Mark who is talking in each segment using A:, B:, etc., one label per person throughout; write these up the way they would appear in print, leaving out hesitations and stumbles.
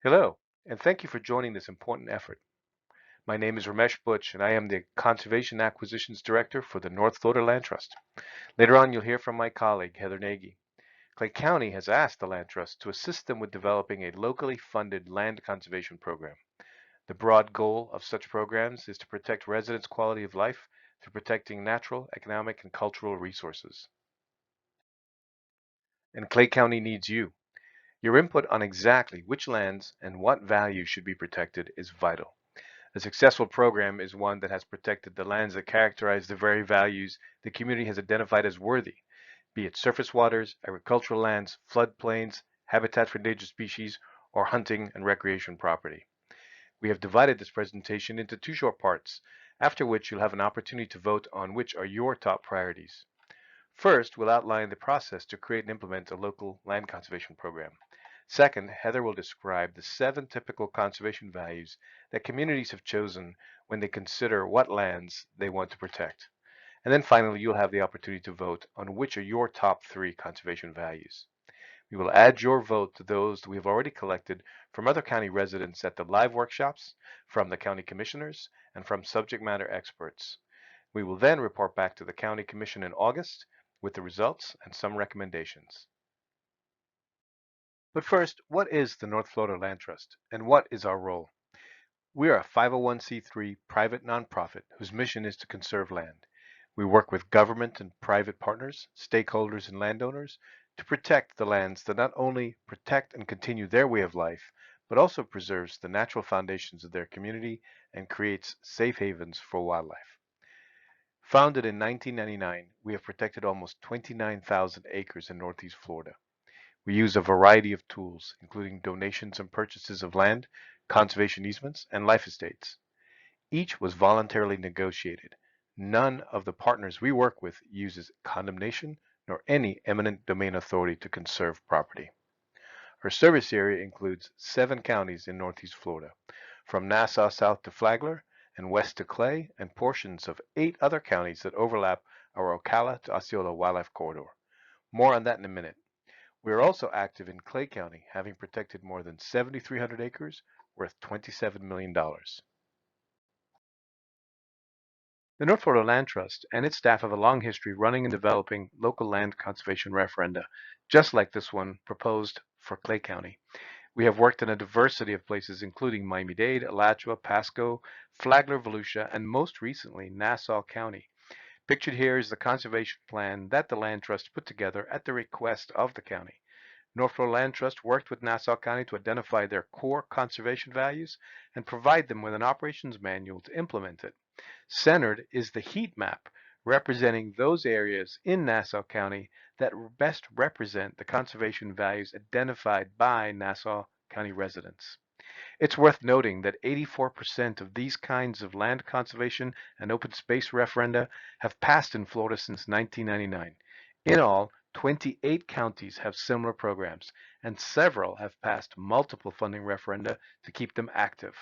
A: Hello, and thank you for joining this important effort. My name is Ramesh Butch, and I am the Conservation Acquisitions Director for the North Florida Land Trust. Later on, you'll hear from my colleague, Heather Nagy. Clay County has asked the Land Trust to assist them with developing a locally funded land conservation program. The broad goal of such programs is to protect residents' quality of life through protecting natural, economic, and cultural resources. And Clay County needs you. Your input on exactly which lands and what values should be protected is vital. A successful program is one that has protected the lands that characterize the very values the community has identified as worthy, be it surface waters, agricultural lands, floodplains, habitat for endangered species, or hunting and recreation property. We have divided this presentation into two short parts, after which you'll have an opportunity to vote on which are your top priorities. First, we'll outline the process to create and implement a local land conservation program. Second, Heather will describe the 7 typical conservation values that communities have chosen when they consider what lands they want to protect. And then finally, you'll have the opportunity to vote on which are your top 3 conservation values. We will add your vote to those that we have already collected from other county residents at the live workshops, from the county commissioners, and from subject matter experts. We will then report back to the County Commission in August with the results and some recommendations. But first, what is the North Florida Land Trust and what is our role? We are a 501c3 private nonprofit whose mission is to conserve land. We work with government and private partners, stakeholders, and landowners to protect the lands that not only protect and continue their way of life, but also preserves the natural foundations of their community and creates safe havens for wildlife. Founded in 1999, we have protected almost 29,000 acres in Northeast Florida. We use a variety of tools, including donations and purchases of land, conservation easements, and life estates. Each was voluntarily negotiated. None of the partners we work with uses condemnation nor any eminent domain authority to conserve property. Our service area includes 7 counties in Northeast Florida, from Nassau south to Flagler and west to Clay, and portions of 8 other counties that overlap our OCALA to Osceola wildlife corridor. More on that in a minute. We are also active in Clay County, having protected more than 7,300 acres worth $27 million. The North Florida Land Trust and its staff have a long history running and developing local land conservation referenda, just like this one proposed for Clay County. We have worked in a diversity of places, including Miami-Dade, Alachua, Pasco, Flagler, Volusia, and most recently, Nassau County. Pictured here is the conservation plan that the Land Trust put together at the request of the county. North Florida Land Trust worked with Nassau County to identify their core conservation values and provide them with an operations manual to implement it. Centered is the heat map representing those areas in Nassau County that best represent the conservation values identified by Nassau County residents. It's worth noting that 84% of these kinds of land conservation and open space referenda have passed in Florida since 1999. In all, 28 counties have similar programs, and several have passed multiple funding referenda to keep them active.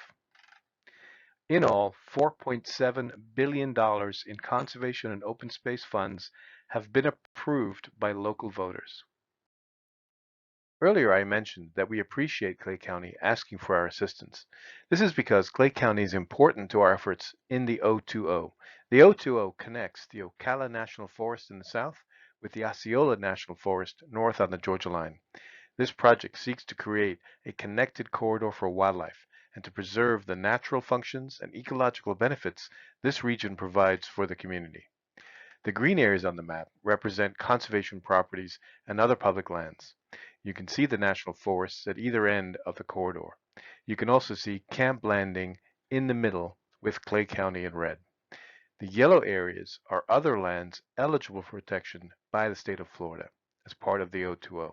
A: In all, $4.7 billion in conservation and open space funds have been approved by local voters. Earlier I mentioned that we appreciate Clay County asking for our assistance. This is because Clay County is important to our efforts in the O2O. The O2O connects the OCALA National Forest in the south with the Osceola National Forest north on the Georgia line. This project seeks to create a connected corridor for wildlife and to preserve the natural functions and ecological benefits this region provides for the community. The green areas on the map represent conservation properties and other public lands. You can see the national forests at either end of the corridor. You can also see Camp Landing in the middle with Clay County in red. The yellow areas are other lands eligible for protection by the state of Florida as part of the O2O.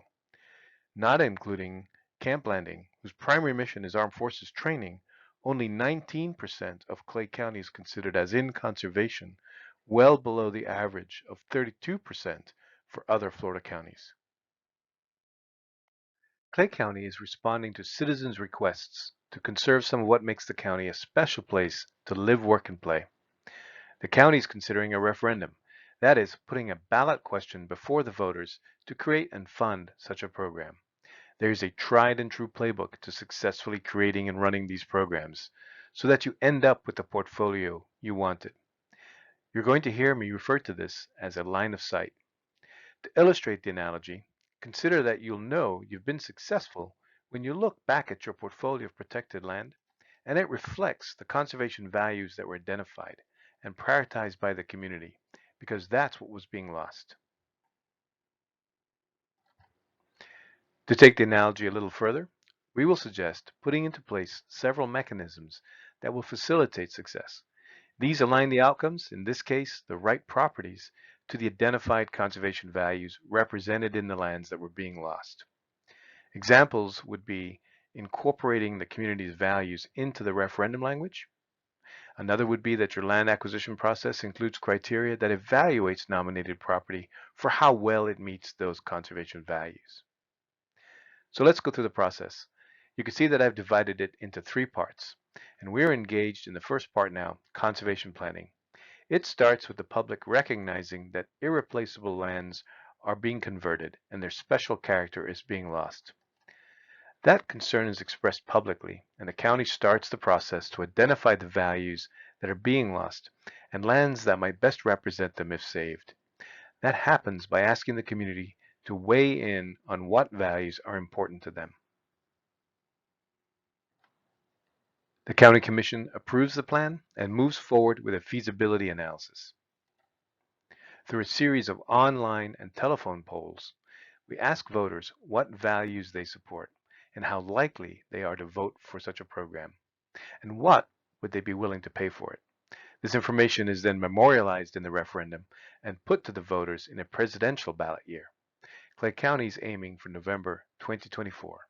A: Not including Camp Landing, whose primary mission is armed forces training, only 19% of Clay County is considered as in conservation, well below the average of 32% for other Florida counties. Clay County is responding to citizens' requests to conserve some of what makes the county a special place to live, work, and play. The county is considering a referendum, that is, putting a ballot question before the voters to create and fund such a program. There is a tried and true playbook to successfully creating and running these programs so that you end up with the portfolio you wanted. You're going to hear me refer to this as a line of sight. To illustrate the analogy, consider that you'll know you've been successful when you look back at your portfolio of protected land and it reflects the conservation values that were identified and prioritized by the community, because that's what was being lost. To take the analogy a little further, we will suggest putting into place several mechanisms that will facilitate success. These align the outcomes, in this case, the right properties, to the identified conservation values represented in the lands that were being lost. Examples would be incorporating the community's values into the referendum language. Another would be that your land acquisition process includes criteria that evaluates nominated property for how well it meets those conservation values. So let's go through the process. You can see that I've divided it into 3 parts, and we're engaged in the first part now, conservation planning. It starts with the public recognizing that irreplaceable lands are being converted and their special character is being lost. That concern is expressed publicly, and the county starts the process to identify the values that are being lost and lands that might best represent them if saved. That happens by asking the community to weigh in on what values are important to them. The County Commission approves the plan and moves forward with a feasibility analysis. Through a series of online and telephone polls, we ask voters what values they support and how likely they are to vote for such a program, and what would they be willing to pay for it. This information is then memorialized in the referendum and put to the voters in a presidential ballot year. Clay County is aiming for November 2024.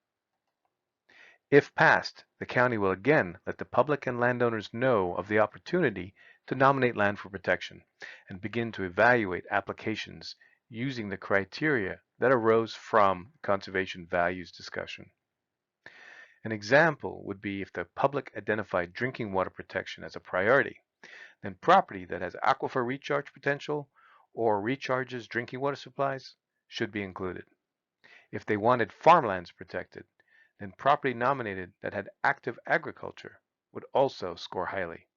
A: If passed, the county will again let the public and landowners know of the opportunity to nominate land for protection and begin to evaluate applications using the criteria that arose from conservation values discussion. An example would be if the public identified drinking water protection as a priority, then property that has aquifer recharge potential or recharges drinking water supplies should be included. If they wanted farmlands protected, then property nominated that had active agriculture would also score highly.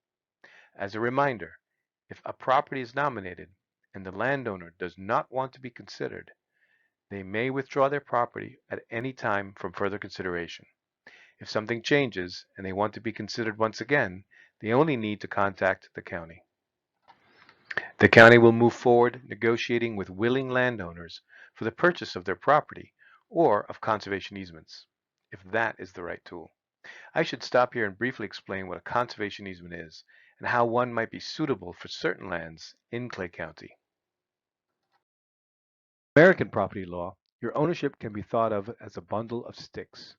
A: As a reminder, if a property is nominated and the landowner does not want to be considered, they may withdraw their property at any time from further consideration. If something changes and they want to be considered once again, they only need to contact the county. The county will move forward negotiating with willing landowners for the purchase of their property or of conservation easements, if that is the right tool. I should stop here and briefly explain what a conservation easement is and how one might be suitable for certain lands in Clay County. American property law, your ownership can be thought of as a bundle of sticks.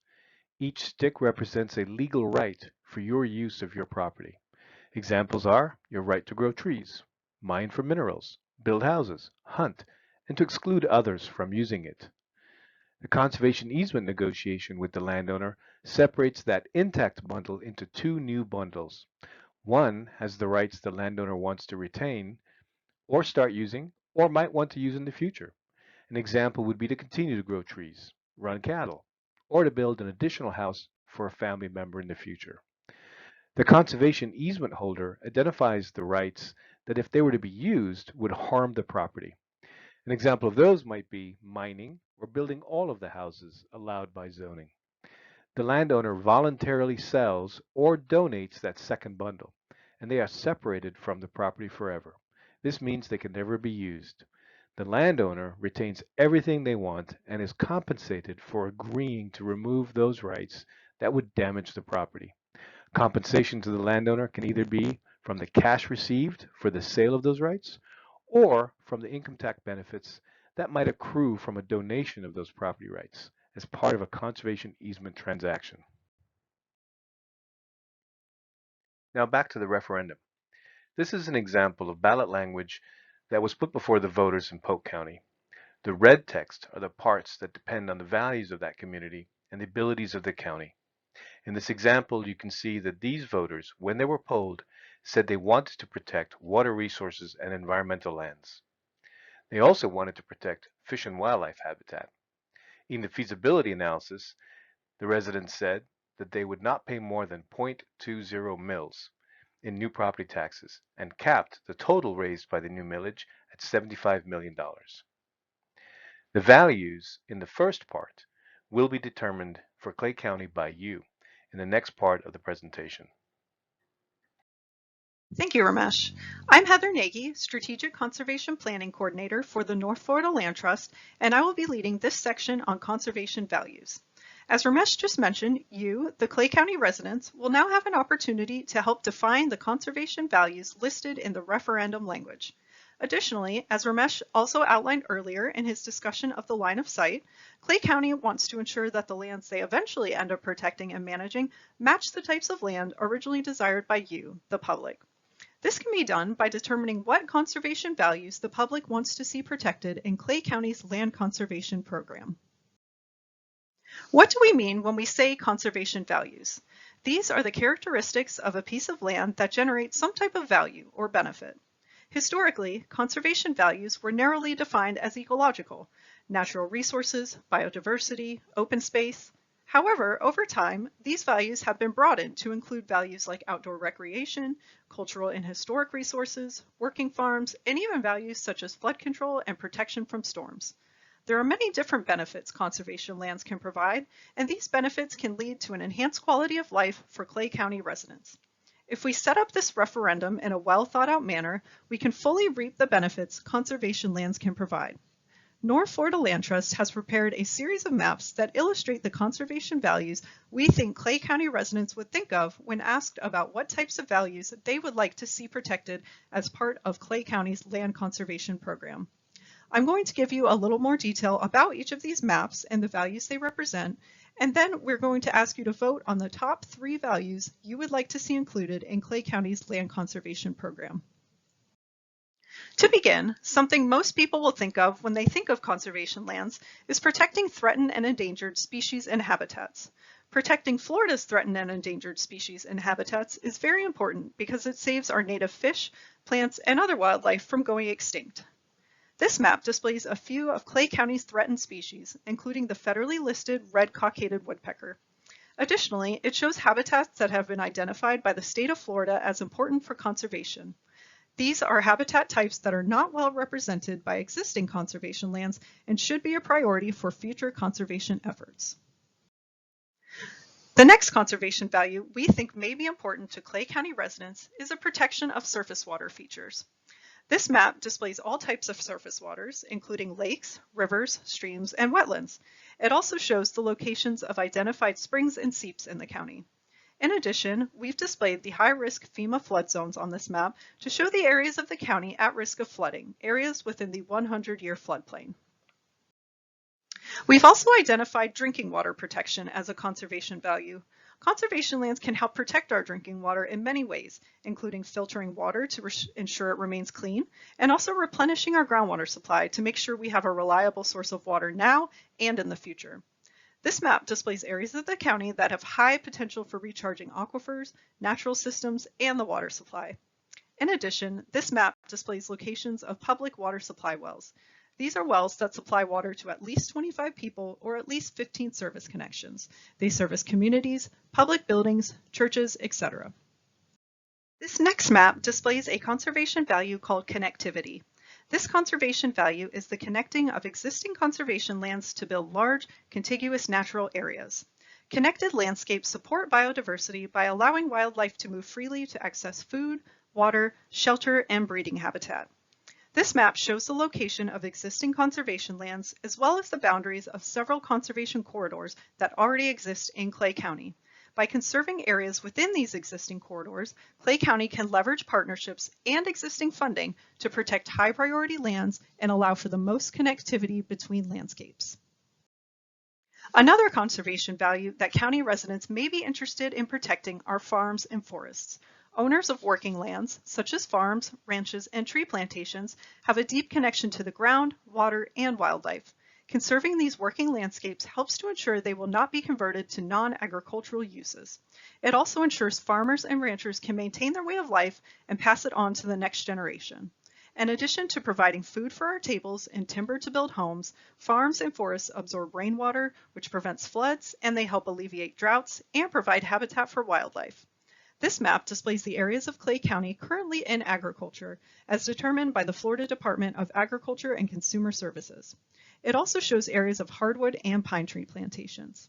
A: Each stick represents a legal right for your use of your property. Examples are your right to grow trees, mine for minerals, build houses, hunt, and to exclude others from using it. The conservation easement negotiation with the landowner separates that intact bundle into 2 new bundles. One has the rights the landowner wants to retain or start using or might want to use in the future. An example would be to continue to grow trees, run cattle, or to build an additional house for a family member in the future. The conservation easement holder identifies the rights that, if they were to be used, would harm the property. An example of those might be mining or building all of the houses allowed by zoning. The landowner voluntarily sells or donates that second bundle, and they are separated from the property forever. This means they can never be used. The landowner retains everything they want and is compensated for agreeing to remove those rights that would damage the property. Compensation to the landowner can either be from the cash received for the sale of those rights or from the income tax benefits that might accrue from a donation of those property rights as part of a conservation easement transaction. Now back to the referendum. This is an example of ballot language that was put before the voters in Polk County. The red text are the parts that depend on the values of that community and the abilities of the county. In this example, you can see that these voters, when they were polled, said they wanted to protect water resources and environmental lands. They also wanted to protect fish and wildlife habitat. In the feasibility analysis, the residents said that they would not pay more than 0.20 mils in new property taxes and capped the total raised by the new millage at $75 million. The values in the first part will be determined for Clay County by you in the next part of the presentation.
B: Thank you, Ramesh. I'm Heather Nagy, Strategic Conservation Planning Coordinator for the North Florida Land Trust, and I will be leading this section on conservation values. As Ramesh just mentioned, you, the Clay County residents, will now have an opportunity to help define the conservation values listed in the referendum language. Additionally, as Ramesh also outlined earlier in his discussion of the line of sight, Clay County wants to ensure that the lands they eventually end up protecting and managing match the types of land originally desired by you, the public. This can be done by determining what conservation values the public wants to see protected in Clay County's land conservation program. What do we mean when we say conservation values? These are the characteristics of a piece of land that generate some type of value or benefit. Historically, conservation values were narrowly defined as ecological, natural resources, biodiversity, open space. However, over time, these values have been broadened to include values like outdoor recreation, cultural and historic resources, working farms, and even values such as flood control and protection from storms. There are many different benefits conservation lands can provide, and these benefits can lead to an enhanced quality of life for Clay County residents. If we set up this referendum in a well thought out manner, we can fully reap the benefits conservation lands can provide. North Florida Land Trust has prepared a series of maps that illustrate the conservation values we think Clay County residents would think of when asked about what types of values they would like to see protected as part of Clay County's land conservation program. I'm going to give you a little more detail about each of these maps and the values they represent, and then we're going to ask you to vote on the top 3 values you would like to see included in Clay County's land conservation program. To begin, something most people will think of when they think of conservation lands is protecting threatened and endangered species and habitats. Protecting Florida's threatened and endangered species and habitats is very important because it saves our native fish, plants, and other wildlife from going extinct. This map displays a few of Clay County's threatened species, including the federally listed red cockaded woodpecker. Additionally, it shows habitats that have been identified by the state of Florida as important for conservation. These are habitat types that are not well represented by existing conservation lands and should be a priority for future conservation efforts. The next conservation value we think may be important to Clay County residents is the protection of surface water features. This map displays all types of surface waters, including lakes, rivers, streams, and wetlands. It also shows the locations of identified springs and seeps in the county. In addition, we've displayed the high-risk FEMA flood zones on this map to show the areas of the county at risk of flooding, areas within the 100-year floodplain. We've also identified drinking water protection as a conservation value. Conservation lands can help protect our drinking water in many ways, including filtering water to ensure it remains clean, and also replenishing our groundwater supply to make sure we have a reliable source of water now and in the future. This map displays areas of the county that have high potential for recharging aquifers, natural systems, and the water supply. In addition, this map displays locations of public water supply wells. These are wells that supply water to at least 25 people or at least 15 service connections. They service communities, public buildings, churches, etc. This next map displays a conservation value called connectivity. This conservation value is the connecting of existing conservation lands to build large, contiguous natural areas. Connected landscapes support biodiversity by allowing wildlife to move freely to access food, water, shelter, and breeding habitat. This map shows the location of existing conservation lands as well as the boundaries of several conservation corridors that already exist in Clay County. By conserving areas within these existing corridors, Clay County can leverage partnerships and existing funding to protect high priority lands and allow for the most connectivity between landscapes. Another conservation value that county residents may be interested in protecting are farms and forests. Owners of working lands, such as farms, ranches, and tree plantations, have a deep connection to the ground, water, and wildlife. Conserving these working landscapes helps to ensure they will not be converted to non-agricultural uses. It also ensures farmers and ranchers can maintain their way of life and pass it on to the next generation. In addition to providing food for our tables and timber to build homes, farms and forests absorb rainwater, which prevents floods, and they help alleviate droughts and provide habitat for wildlife. This map displays the areas of Clay County currently in agriculture, as determined by the Florida Department of Agriculture and Consumer Services. It also shows areas of hardwood and pine tree plantations.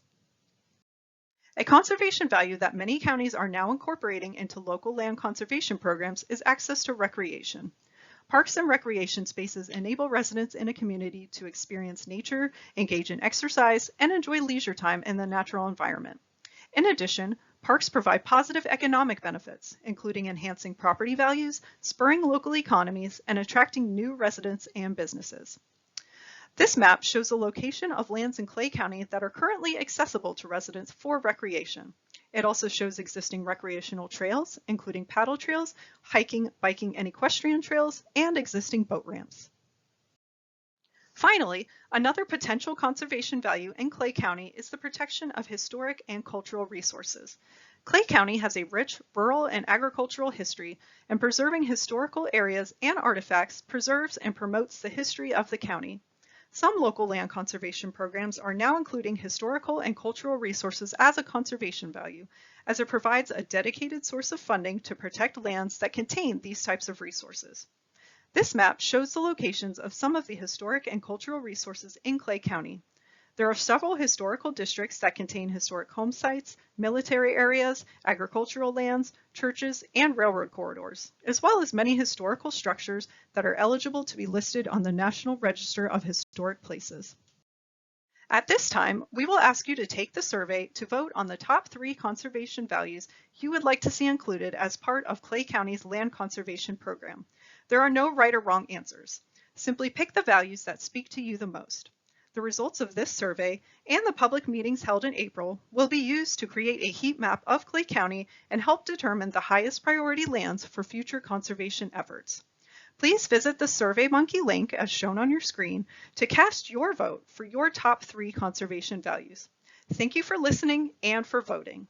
B: A conservation value that many counties are now incorporating into local land conservation programs is access to recreation. Parks and recreation spaces enable residents in a community to experience nature, engage in exercise, and enjoy leisure time in the natural environment. In addition, parks provide positive economic benefits, including enhancing property values, spurring local economies, and attracting new residents and businesses. This map shows the location of lands in Clay County that are currently accessible to residents for recreation. It also shows existing recreational trails, including paddle trails, hiking, biking, and equestrian trails, and existing boat ramps. Finally, another potential conservation value in Clay County is the protection of historic and cultural resources. Clay County has a rich rural and agricultural history, and preserving historical areas and artifacts preserves and promotes the history of the county. Some local land conservation programs are now including historical and cultural resources as a conservation value, as it provides a dedicated source of funding to protect lands that contain these types of resources. This map shows the locations of some of the historic and cultural resources in Clay County. There are several historical districts that contain historic home sites, military areas, agricultural lands, churches, and railroad corridors, as well as many historical structures that are eligible to be listed on the National Register of Historic Places. At this time, we will ask you to take the survey to vote on the top 3 conservation values you would like to see included as part of Clay County's land conservation program. There are no right or wrong answers. Simply pick the values that speak to you the most. The results of this survey and the public meetings held in April will be used to create a heat map of Clay County and help determine the highest priority lands for future conservation efforts. Please visit the SurveyMonkey link as shown on your screen to cast your vote for your top 3 conservation values. Thank you for listening and for voting.